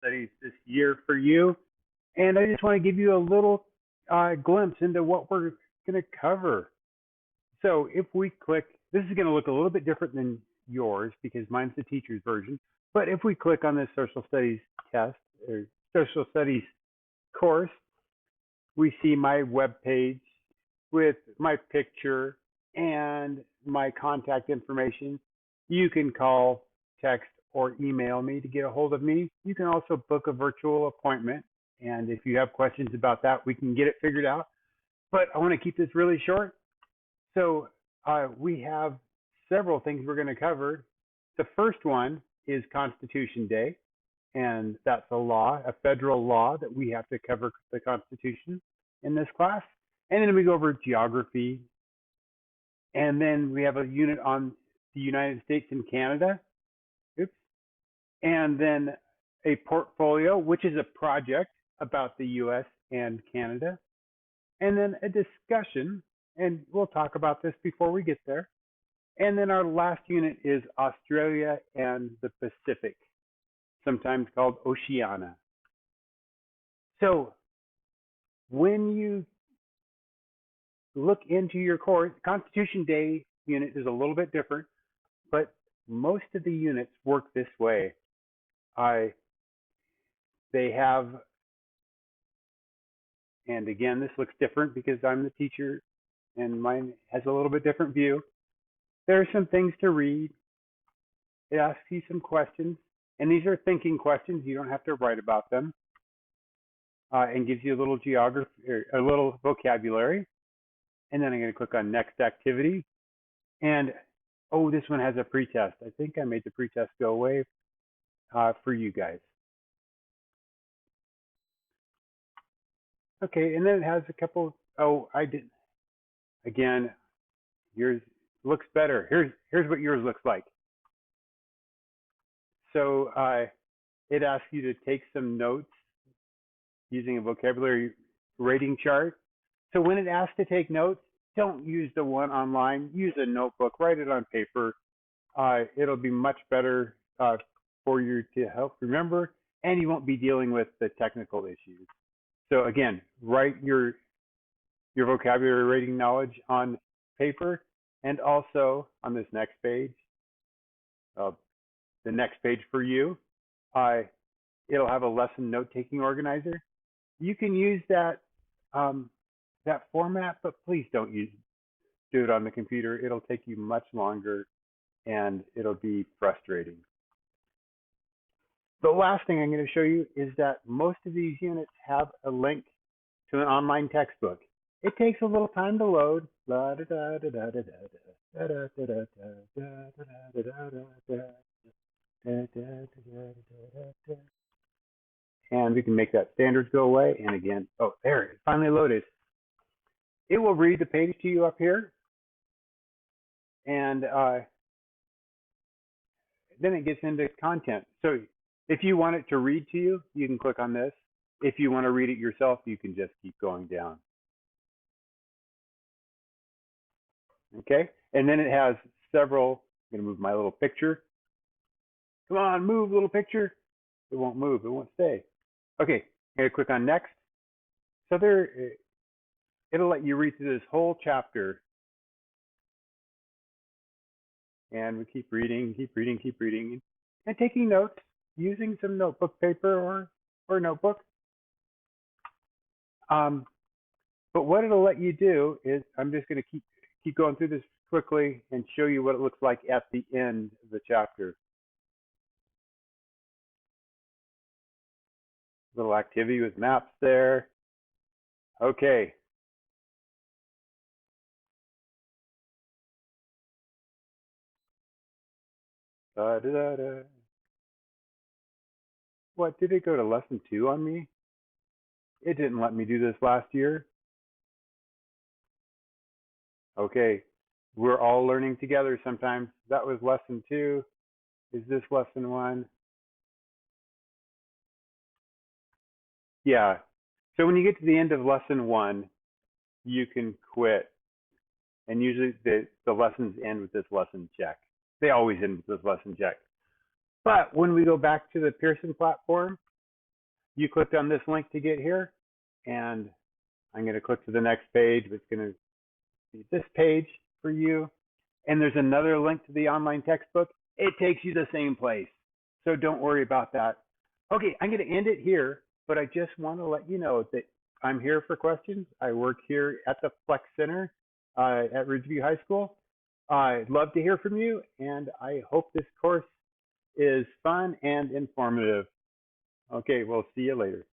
studies this year for you. And I just want to give you a little glimpse into what we're going to cover. So if we click, this is going to look a little bit different than yours because mine's the teacher's version. But if we click on this social studies test or social studies course, we see my web page with my picture and my contact information. You can call, text, or email me to get a hold of me. You can also book a virtual appointment. And if you have questions about that, we can get it figured out. But I want to keep this really short. So we have several things we're going to cover. The first one is Constitution Day, and that's a law, a federal law that we have to cover the Constitution in this class. And then we go over geography, and then we have a unit on the United States and Canada. Oops. And then a portfolio, which is a project about the US and Canada. And then a discussion, and we'll talk about this before we get there. And then our last unit is Australia and the Pacific, sometimes called Oceania. So when you look into your course, Constitution Day unit is a little bit different, but most of the units work this way. They have, and again, this looks different because I'm the teacher and mine has a little bit different view. There are some things to read. It asks you some questions, and these are thinking questions. You don't have to write about them, and gives you a little geography, or a little vocabulary. And then I'm going to click on next activity. And oh, this one has a pretest. I think I made the pretest go away for you guys. Okay, and then it has a couple. Oh, I did. Again, yours looks better. Here's what yours looks like. So it asks you to take some notes using a vocabulary rating chart. So when it asks to take notes, don't use the one online. Use a notebook. Write it on paper. It'll be much better for you to help remember, and you won't be dealing with the technical issues. So again, write your vocabulary rating knowledge on paper, and also on this next page, the next page for you, it'll have a lesson note-taking organizer. You can use that that format, but please don't do it on the computer. It'll take you much longer, and it'll be frustrating. The last thing I'm going to show you is that most of these units have a link to an online textbook. It takes a little time to load. And we can make that standards go away. And again, oh, there, it finally loaded. It will read the page to you up here. And then it gets into content. So if you want it to read to you, you can click on this. If you want to read it yourself, you can just keep going down. Okay, and then it has several. I'm going to move my little picture. Come on, move, little picture. It won't move. It won't stay. Okay, I'm going to click on next. So there, it'll let you read through this whole chapter. And we keep reading, and taking notes using some notebook paper or notebook. But what it'll let you do is, I'm just going to keep going through this quickly and show you what it looks like at the end of the chapter. Little activity with maps there. Okay. What, did it go to lesson 2 on me? It didn't let me do this last year. Okay, we're all learning together sometimes. That was lesson 2. Is this lesson 1? Yeah. So when you get to the end of lesson 1, you can quit. And usually the lessons end with this lesson check. They always end with this lesson check. But when we go back to the Pearson platform, you clicked on this link to get here, and I'm going to click to the next page. It's going to be this page for you. And there's another link to the online textbook. It takes you the same place. So don't worry about that. Okay, I'm going to end it here, but I just want to let you know that I'm here for questions. I work here at the Flex Center at Ridgeview High School. I'd love to hear from you, and I hope this course is fun and informative. Okay, we'll see you later.